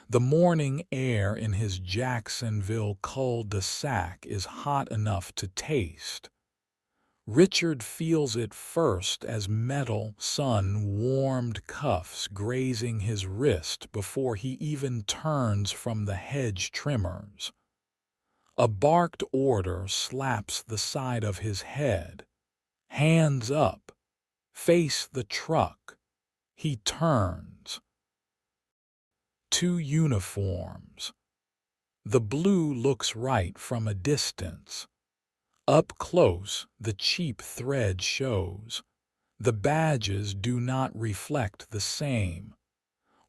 The morning air in his Jacksonville cul-de-sac is hot enough to taste. Richard feels it first as metal, sun-warmed cuffs grazing his wrist before he even turns from the hedge trimmers. A barked order slaps the side of his head. Hands up. Face the truck. He turns. Two uniforms. The blue looks right from a distance. Up close, the cheap thread shows. The badges do not reflect the same.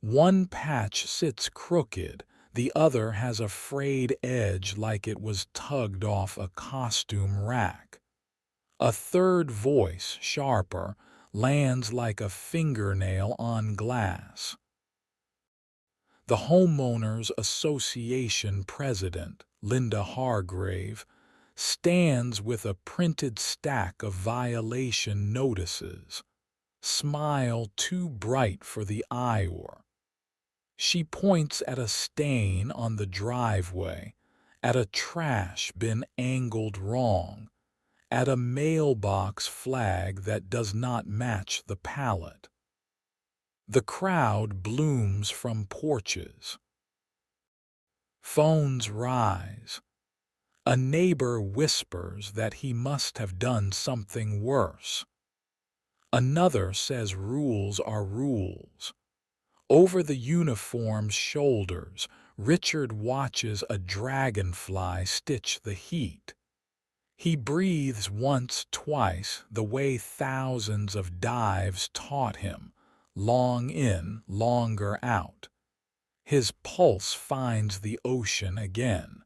One patch sits crooked, the other has a frayed edge like it was tugged off a costume rack. A third voice, sharper, lands like a fingernail on glass. The Homeowners Association president, Linda Hargrave, stands with a printed stack of violation notices, smile too bright for the eye. She points at a stain on the driveway, at a trash bin angled wrong, at a mailbox flag that does not match the pallet. The crowd blooms from porches. Phones rise. A neighbor whispers that he must have done something worse. Another says rules are rules. Over the uniform's shoulders, Richard watches a dragonfly stitch the heat. He breathes once, twice, the way thousands of dives taught him, long in, longer out. His pulse finds the ocean again.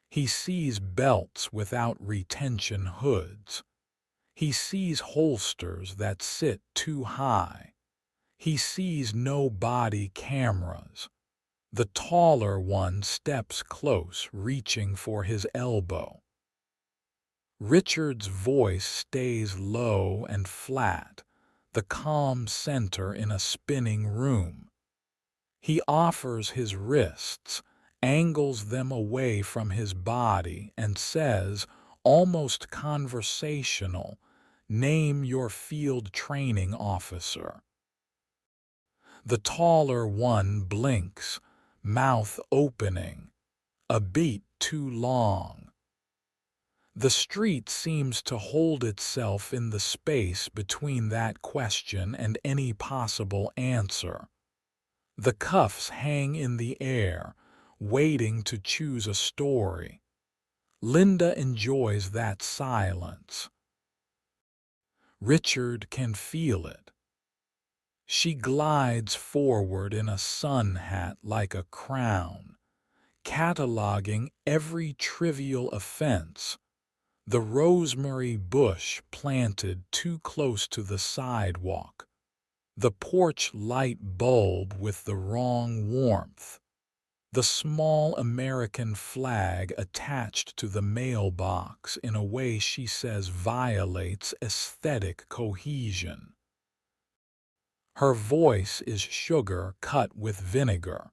He sees belts without retention hoods. He sees holsters that sit too high. He sees no body cameras. The taller one steps close, reaching for his elbow. Richard's voice stays low and flat, the calm center in a spinning room. He offers his wrists, angles them away from his body, and says, almost conversational, "Name your field training officer." The taller one blinks, mouth opening, a beat too long. The street seems to hold itself in the space between that question and any possible answer. The cuffs hang in the air, waiting to choose a story. Linda enjoys that silence. Richard can feel it. She glides forward in a sun hat like a crown, cataloging every trivial offense. The rosemary bush planted too close to the sidewalk. The porch light bulb with the wrong warmth. The small American flag attached to the mailbox in a way she says violates aesthetic cohesion. Her voice is sugar cut with vinegar.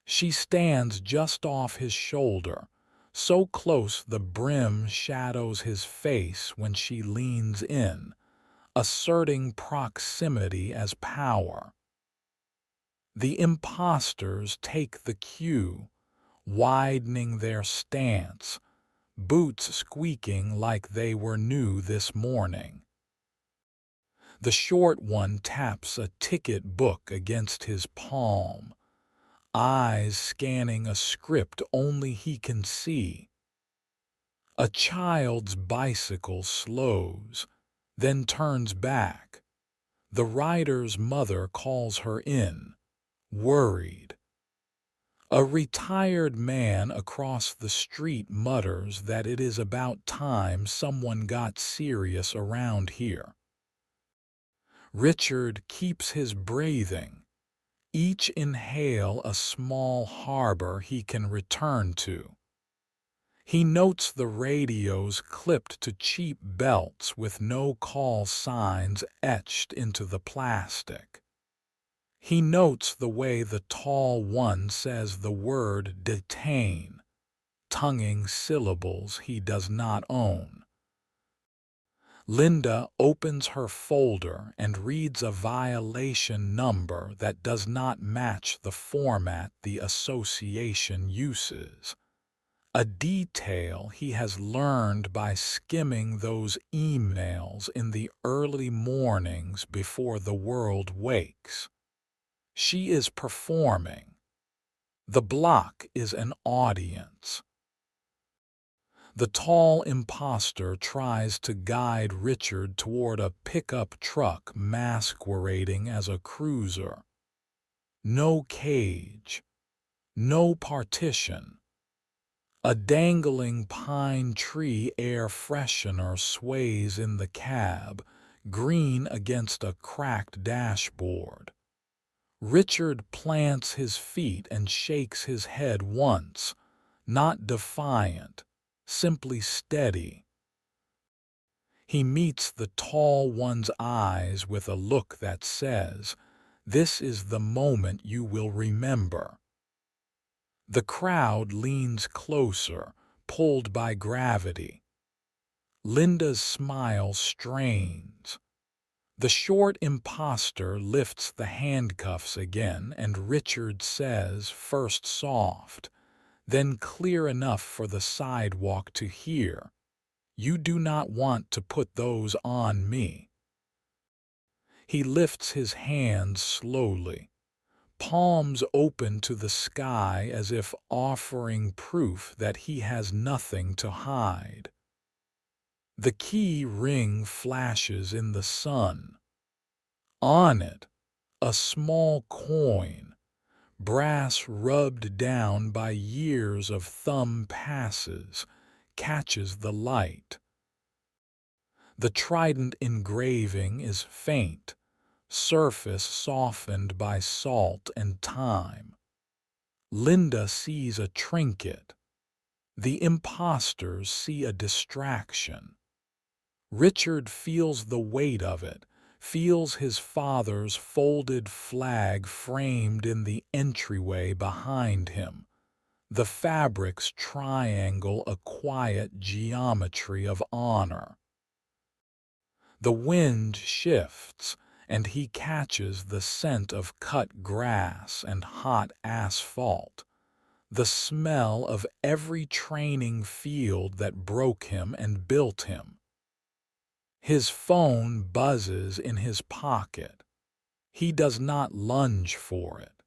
She stands just off his shoulder, so close the brim shadows his face when she leans in, asserting proximity as power. The impostors take the cue, widening their stance, boots squeaking like they were new this morning. The short one taps a ticket book against his palm, eyes scanning a script only he can see. A child's bicycle slows, then turns back. The rider's mother calls her in, worried. A retired man across the street mutters that it is about time someone got serious around here. Richard keeps his breathing, each inhale a small harbor he can return to. He notes the radios clipped to cheap belts with no call signs etched into the plastic. He notes the way the tall one says the word detain, tonguing syllables he does not own. Linda opens her folder and reads a violation number that does not match the format the association uses, a detail he has learned by skimming those emails in the early mornings before the world wakes. She is performing. The block is an audience. The tall impostor tries to guide Richard toward a pickup truck masquerading as a cruiser. No cage, no partition. A dangling pine tree air freshener sways in the cab, green against a cracked dashboard. Richard plants his feet and shakes his head once, not defiant, simply steady. He meets the tall one's eyes with a look that says, "This is the moment you will remember." The crowd leans closer, pulled by gravity. Linda's smile strains. The short impostor lifts the handcuffs again, and Richard says, first soft, then clear enough for the sidewalk to hear, "You do not want to put those on me." He lifts his hands slowly, palms open to the sky as if offering proof that he has nothing to hide. The key ring flashes in the sun. On it, a small coin, brass rubbed down by years of thumb passes, catches the light. The trident engraving is faint, surface softened by salt and time. Linda sees a trinket. The impostors see a distraction. Richard feels the weight of it, feels his father's folded flag framed in the entryway behind him, the fabric's triangle a quiet geometry of honor. The wind shifts, and he catches the scent of cut grass and hot asphalt, the smell of every training field that broke him and built him. His phone buzzes in his pocket. He does not lunge for it.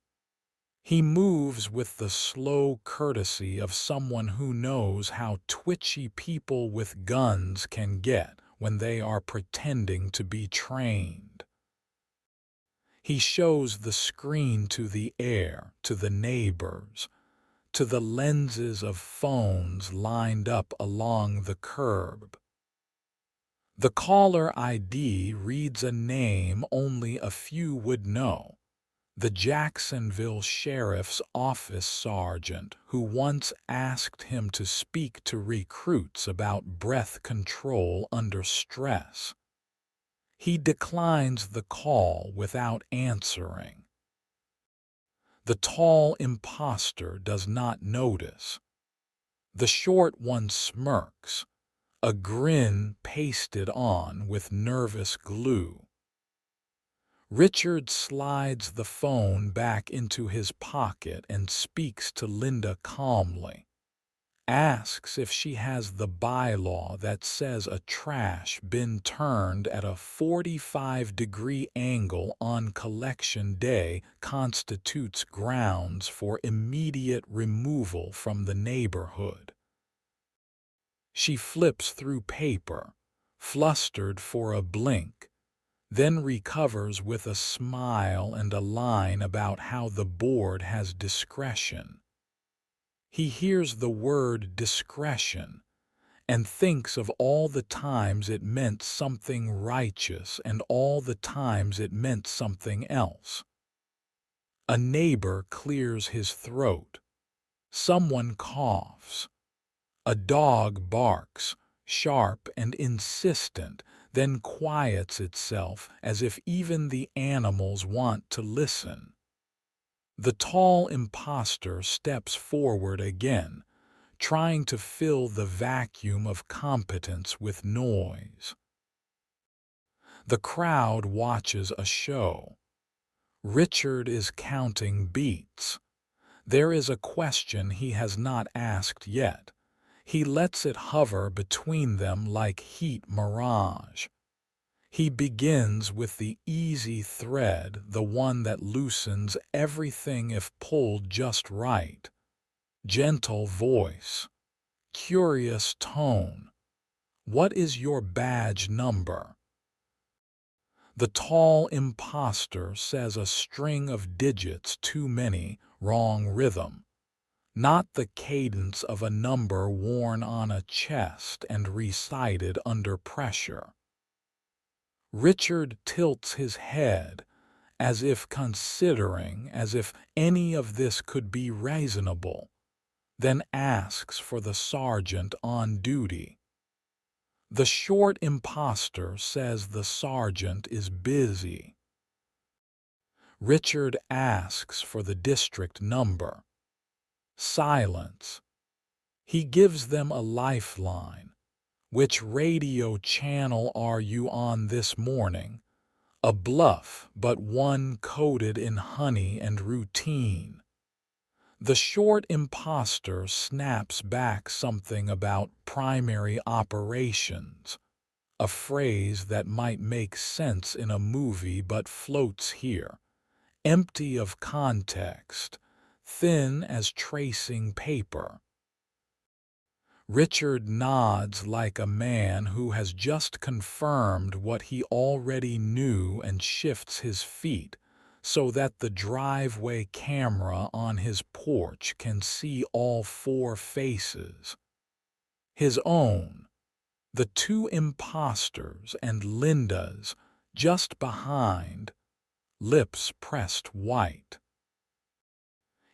He moves with the slow courtesy of someone who knows how twitchy people with guns can get when they are pretending to be trained. He shows the screen to the air, to the neighbors, to the lenses of phones lined up along the curb. The caller ID reads a name only a few would know, the Jacksonville Sheriff's Office sergeant who once asked him to speak to recruits about breath control under stress. He declines the call without answering. The tall impostor does not notice. The short one smirks, a grin pasted on with nervous glue. Richard slides the phone back into his pocket and speaks to Linda calmly, asks if she has the bylaw that says a trash bin turned at a 45-degree angle on collection day constitutes grounds for immediate removal from the neighborhood. She flips through paper, flustered for a blink, then recovers with a smile and a line about how the board has discretion. He hears the word discretion and thinks of all the times it meant something righteous and all the times it meant something else. A neighbor clears his throat. Someone coughs. A dog barks, sharp and insistent, then quiets itself as if even the animals want to listen. The tall imposter steps forward again, trying to fill the vacuum of competence with noise. The crowd watches a show. Richard is counting beats. There is a question he has not asked yet. He lets it hover between them like heat mirage. He begins with the easy thread, the one that loosens everything if pulled just right. Gentle voice, curious tone. What is your badge number? The tall imposter says a string of digits too many, wrong rhythm. Not the cadence of a number worn on a chest and recited under pressure. Richard tilts his head, as if considering, as if any of this could be reasonable, then asks for the sergeant on duty. The short imposter says the sergeant is busy. Richard asks for the district number. Silence. He gives them a lifeline. Which radio channel are you on this morning? A bluff, but one coated in honey and routine. The short imposter snaps back something about primary operations, a phrase that might make sense in a movie but floats here, empty of context, thin as tracing paper. Richard nods like a man who has just confirmed what he already knew and shifts his feet so that the driveway camera on his porch can see all four faces. His own, the two imposters and Linda's just behind, lips pressed white.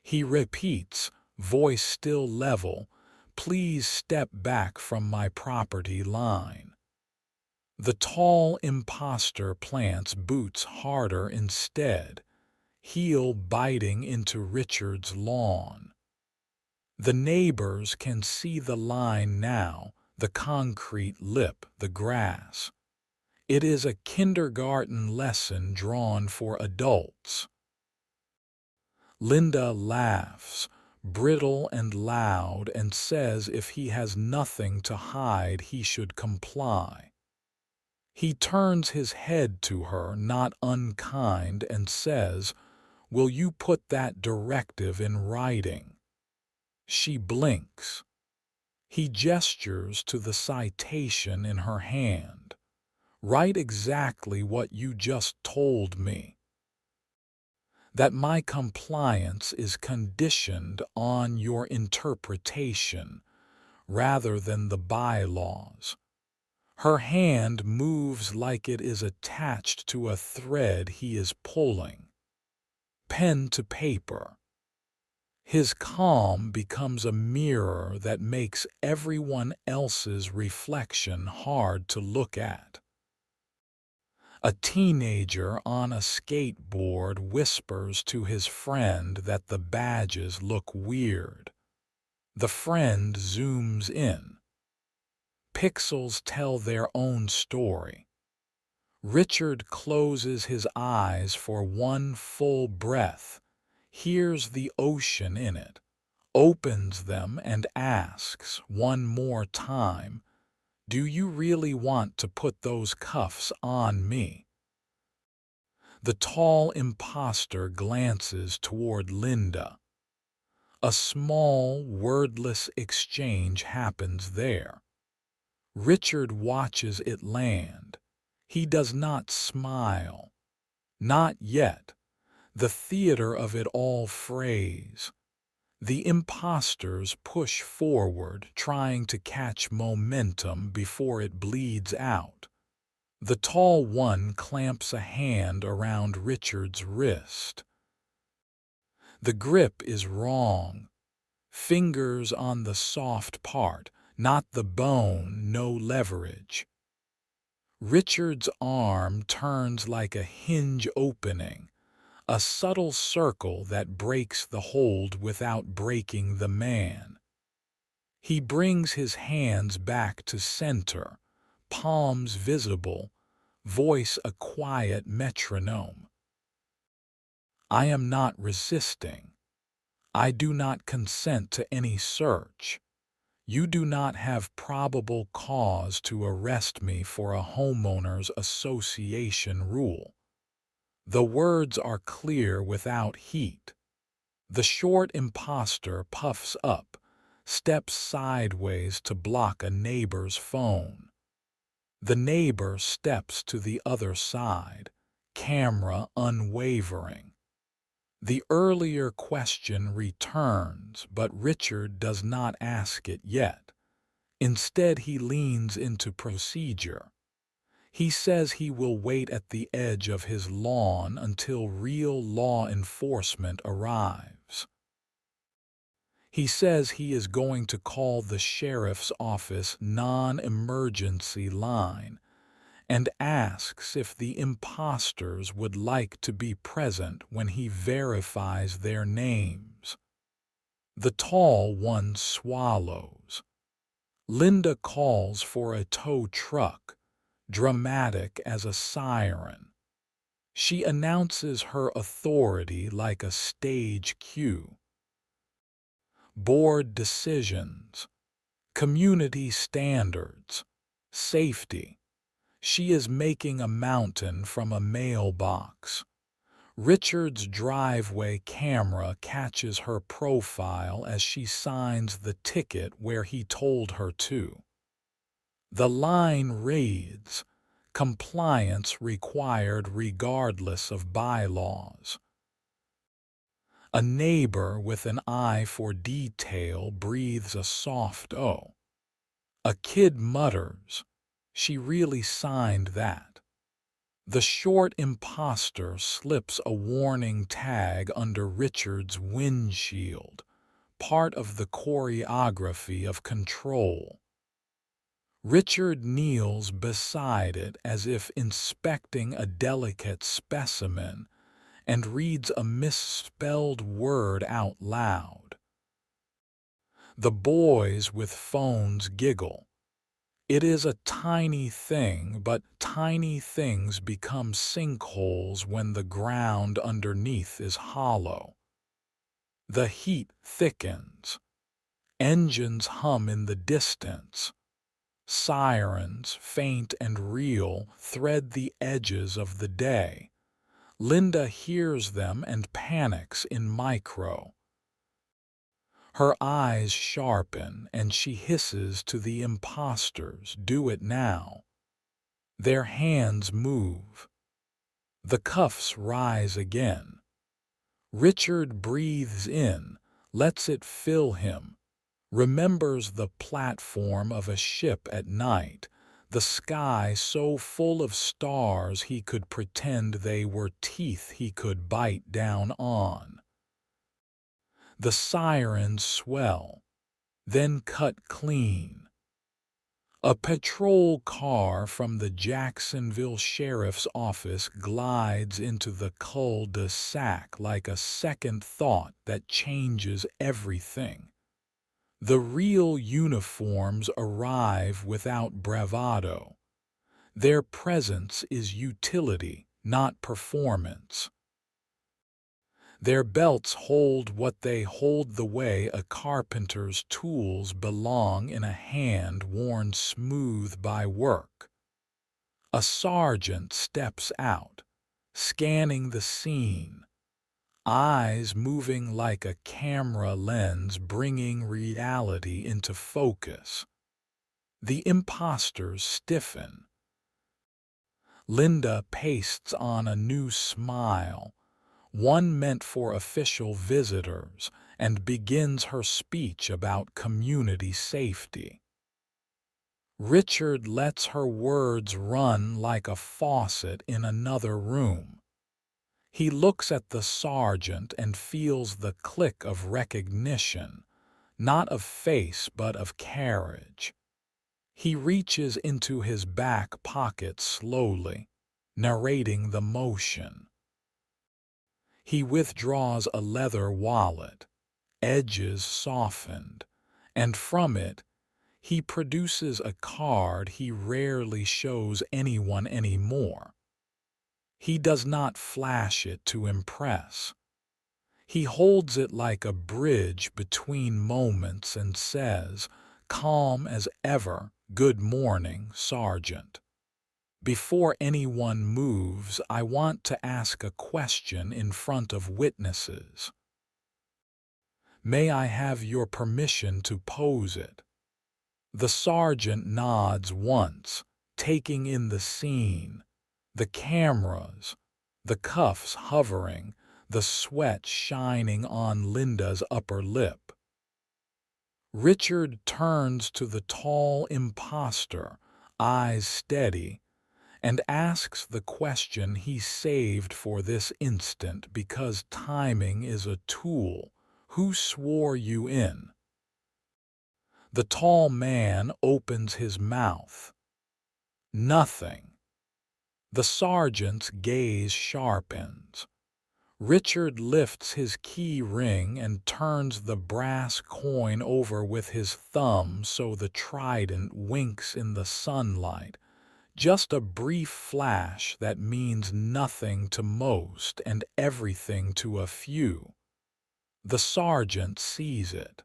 He repeats, voice still level, "Please step back from my property line." The tall imposter plants boots harder instead, heel biting into Richard's lawn. The neighbors can see the line now, the concrete lip, the grass. It is a kindergarten lesson drawn for adults. Linda laughs, brittle and loud, and says if he has nothing to hide he should comply. He turns his head to her, not unkind, and says, "Will you put that directive in writing?" She blinks. He gestures to the citation in her hand. "Write exactly what you just told me. That my compliance is conditioned on your interpretation rather than the bylaws." Her hand moves like it is attached to a thread he is pulling. Pen to paper. His calm becomes a mirror that makes everyone else's reflection hard to look at. A teenager on a skateboard whispers to his friend that the badges look weird. The friend zooms in. Pixels tell their own story. Richard closes his eyes for one full breath, hears the ocean in it, opens them and asks one more time, "Do you really want to put those cuffs on me?" The tall imposter glances toward Linda. A small, wordless exchange happens there. Richard watches it land. He does not smile. Not yet. The theater of it all frays. The imposters push forward, trying to catch momentum before it bleeds out. The tall one clamps a hand around Richard's wrist. The grip is wrong. Fingers on the soft part, not the bone, no leverage. Richard's arm turns like a hinge opening, a subtle circle that breaks the hold without breaking the man. He brings his hands back to center, palms visible, voice a quiet metronome. I am not resisting. I do not consent to any search. You do not have probable cause to arrest me for a homeowners association rule. The words are clear without heat. The short imposter puffs up, steps sideways to block a neighbor's phone. The neighbor steps to the other side, camera unwavering. The earlier question returns, but Richard does not ask it yet. Instead, he leans into procedure. He says he will wait at the edge of his lawn until real law enforcement arrives. He says he is going to call the sheriff's office non-emergency line and asks if the imposters would like to be present when he verifies their names. The tall one swallows. Linda calls for a tow truck, dramatic as a siren. She announces her authority like a stage cue. Board decisions, community standards, safety. She is making a mountain from a mailbox. Richard's driveway camera catches her profile as she signs the ticket where he told her to. The line reads, "Compliance required regardless of bylaws." A neighbor with an eye for detail breathes a soft "oh." A kid mutters, "She really signed that." The short imposter slips a warning tag under Richard's windshield, part of the choreography of control. Richard kneels beside it as if inspecting a delicate specimen and reads a misspelled word out loud. The boys with phones giggle. It is a tiny thing, but tiny things become sinkholes when the ground underneath is hollow. The heat thickens. Engines hum in the distance. Sirens, faint and real, thread the edges of the day. Linda hears them and panics in micro. Her eyes sharpen and she hisses to the imposters, "Do it now." Their hands move. The cuffs rise again. Richard breathes in, lets it fill him, remembers the platform of a ship at night, the sky so full of stars he could pretend they were teeth he could bite down on. The sirens swell, then cut clean. A patrol car from the Jacksonville Sheriff's Office glides into the cul-de-sac like a second thought that changes everything. The real uniforms arrive without bravado. Their presence is utility, not performance. Their belts hold what they hold the way a carpenter's tools belong in a hand worn smooth by work. A sergeant steps out, scanning the scene, eyes moving like a camera lens bringing reality into focus. The imposters stiffen. Linda pastes on a new smile, one meant for official visitors, and begins her speech about community safety. Richard lets her words run like a faucet in another room. He looks at the sergeant and feels the click of recognition, not of face but of carriage. He reaches into his back pocket slowly, narrating the motion. He withdraws a leather wallet, edges softened, and from it he produces a card he rarely shows anyone anymore. He does not flash it to impress. He holds it like a bridge between moments and says, calm as ever, "Good morning, Sergeant. Before anyone moves, I want to ask a question in front of witnesses. May I have your permission to pose it?" The sergeant nods once, taking in the scene, the cameras, the cuffs hovering, the sweat shining on Linda's upper lip. Richard turns to the tall imposter, eyes steady, and asks the question he saved for this instant because timing is a tool. "Who swore you in?" The tall man opens his mouth. Nothing. The sergeant's gaze sharpens. Richard lifts his key ring and turns the brass coin over with his thumb so the trident winks in the sunlight. Just a brief flash that means nothing to most and everything to a few. The sergeant sees it.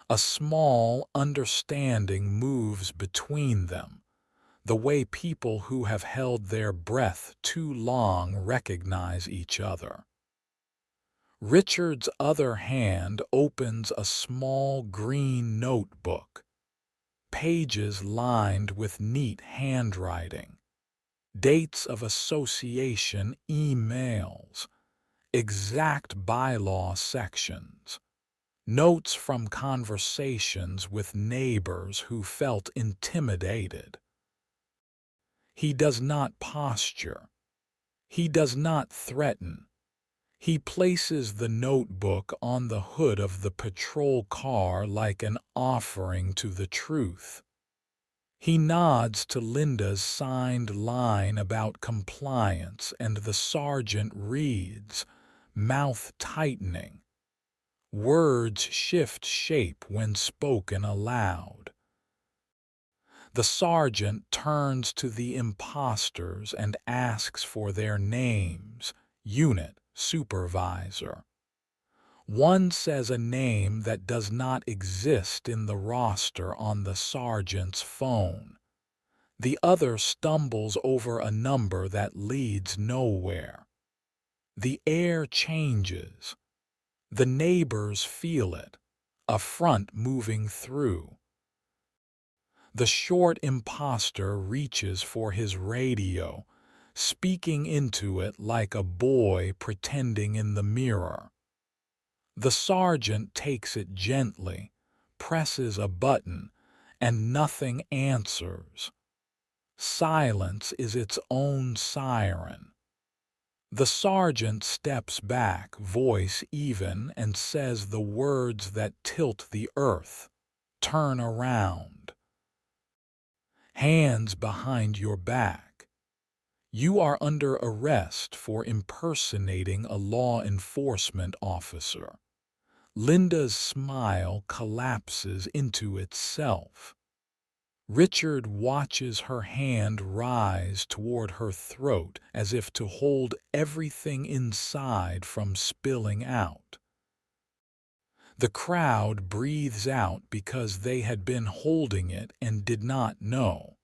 A small understanding moves between them, the way people who have held their breath too long recognize each other. Richard's other hand opens a small green notebook, pages lined with neat handwriting, dates of association, emails, exact bylaw sections, notes from conversations with neighbors who felt intimidated. He does not posture. He does not threaten. He places the notebook on the hood of the patrol car like an offering to the truth. He nods to Linda's signed line about compliance, and the sergeant reads, mouth tightening. Words shift shape when spoken aloud. The sergeant turns to the impostors and asks for their names, unit, supervisor. One says a name that does not exist in the roster on the sergeant's phone. The other stumbles over a number that leads nowhere. The air changes. The neighbors feel it, a front moving through. The short impostor reaches for his radio, speaking into it like a boy pretending in the mirror. The sergeant takes it gently, presses a button, and nothing answers. Silence is its own siren. The sergeant steps back, voice even, and says the words that tilt the earth. Turn around. Hands behind your back. You are under arrest for impersonating a law enforcement officer. Linda's smile collapses into itself. Richard watches her hand rise toward her throat as if to hold everything inside from spilling out. The crowd breathes out because they had been holding it and did not know.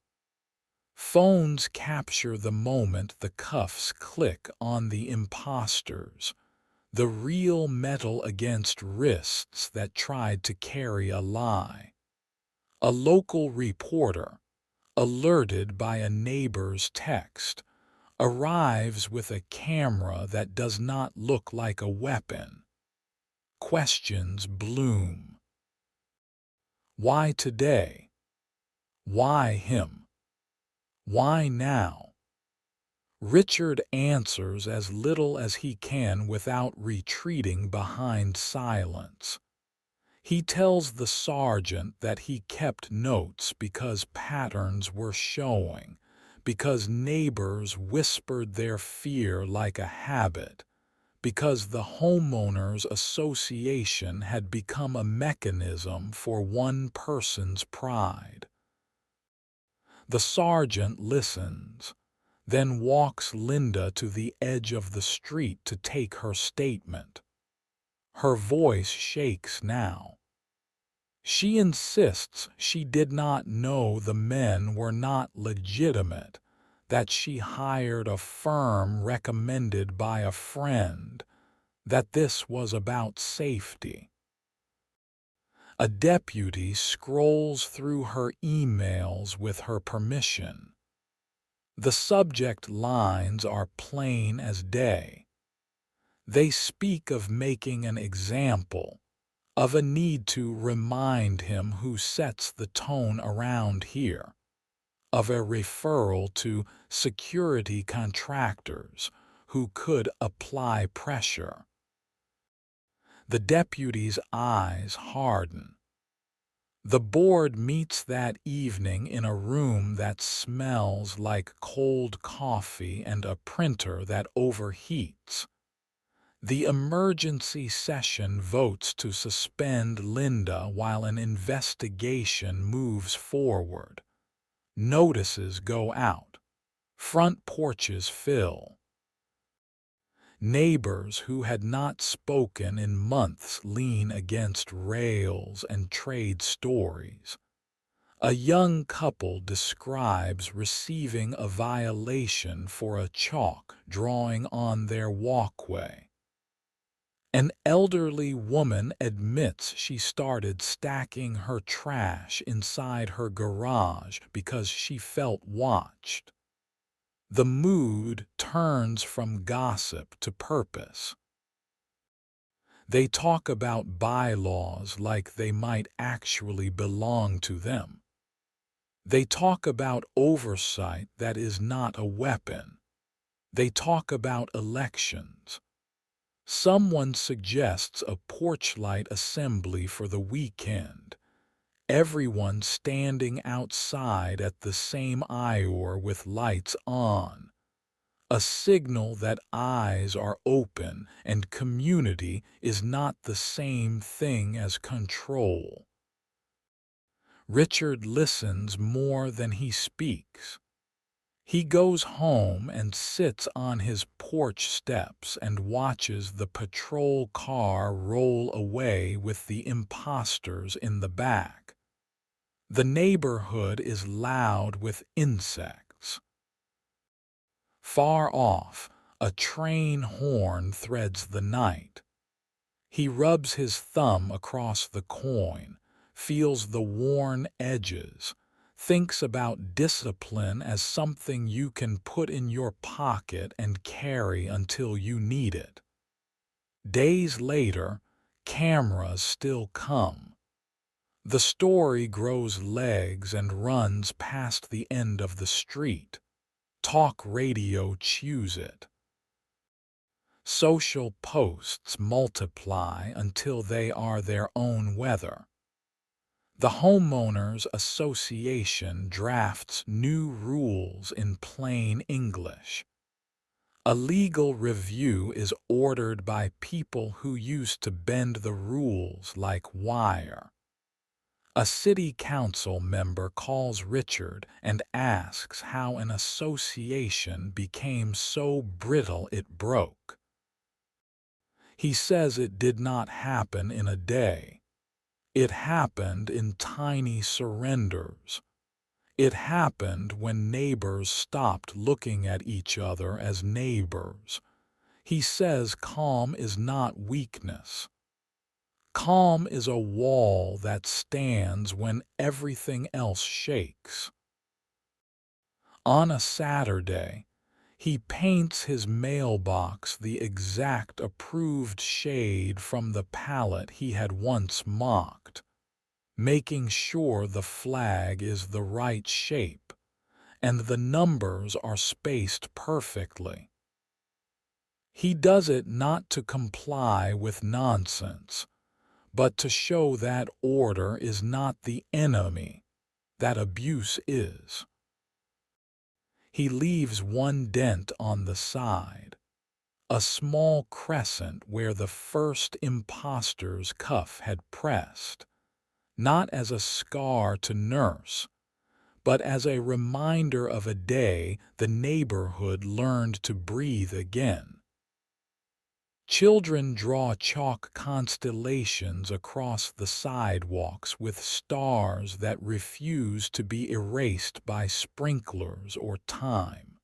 Phones capture the moment the cuffs click on the impostors, the real metal against wrists that tried to carry a lie. A local reporter, alerted by a neighbor's text, arrives with a camera that does not look like a weapon. Questions bloom. Why today? Why him? Why now? Richard answers as little as he can without retreating behind silence. He tells the sergeant that he kept notes because patterns were showing, because neighbors whispered their fear like a habit, because the homeowners association had become a mechanism for one person's pride. The sergeant listens, then walks Linda to the edge of the street to take her statement. Her voice shakes now. She insists she did not know the men were not legitimate, that she hired a firm recommended by a friend, that this was about safety. A deputy scrolls through her emails with her permission. The subject lines are plain as day. They speak of making an example, of a need to remind him who sets the tone around here, of a referral to security contractors who could apply pressure. The deputy's eyes harden. The board meets that evening in a room that smells like cold coffee and a printer that overheats. The emergency session votes to suspend Linda while an investigation moves forward. Notices go out. Front porches fill. Neighbors who had not spoken in months lean against rails and trade stories. A young couple describes receiving a violation for a chalk drawing on their walkway. An elderly woman admits she started stacking her trash inside her garage because she felt watched. The mood turns from gossip to purpose. They talk about bylaws like they might actually belong to them. They talk about oversight that is not a weapon. They talk about elections. Someone suggests a porch light assembly for the weekend. Everyone standing outside at the same hour with lights on. A signal that eyes are open and community is not the same thing as control. Richard listens more than he speaks. He goes home and sits on his porch steps and watches the patrol car roll away with the imposters in the back. The neighborhood is loud with insects. Far off, a train horn threads the night. He rubs his thumb across the coin, feels the worn edges, thinks about discipline as something you can put in your pocket and carry until you need it. Days later, cameras still come. The story grows legs and runs past the end of the street. Talk radio chews it. Social posts multiply until they are their own weather. The Homeowners Association drafts new rules in plain English. A legal review is ordered by people who used to bend the rules like wire. A city council member calls Richard and asks how an association became so brittle it broke. He says it did not happen in a day. It happened in tiny surrenders. It happened when neighbors stopped looking at each other as neighbors. He says calm is not weakness. Calm is a wall that stands when everything else shakes. On a Saturday, he paints his mailbox the exact approved shade from the palette he had once mocked, making sure the flag is the right shape and the numbers are spaced perfectly. He does it not to comply with nonsense, but to show that order is not the enemy, that abuse is. He leaves one dent on the side. a small crescent where the first imposter's cuff had pressed, not as a scar to nurse, but as a reminder of a day the neighborhood learned to breathe again. Children draw chalk constellations across the sidewalks with stars that refuse to be erased by sprinklers or time.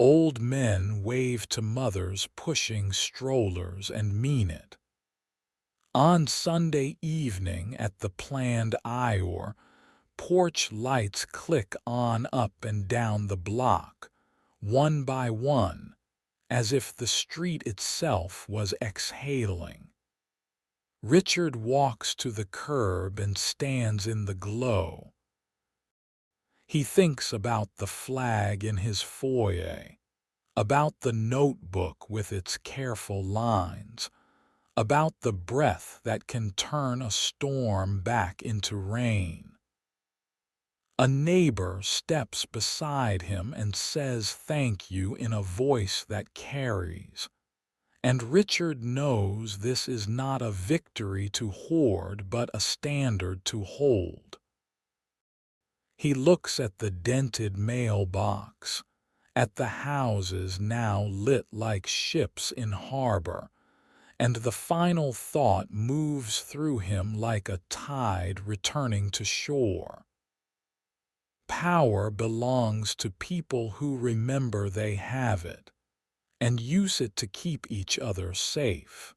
Old men wave to mothers pushing strollers and mean it. On Sunday evening at the planned IOR, porch lights click on up and down the block, one by one, as if the street itself was exhaling. Richard walks to the curb and stands in the glow. He thinks about the flag in his foyer, about the notebook with its careful lines, about the breath that can turn a storm back into rain. A neighbor steps beside him and says thank you in a voice that carries. And Richard knows this is not a victory to hoard but a standard to hold. He looks at the dented mailbox, at the houses now lit like ships in harbor, and the final thought moves through him like a tide returning to shore. Power belongs to people who remember they have it and use it to keep each other safe.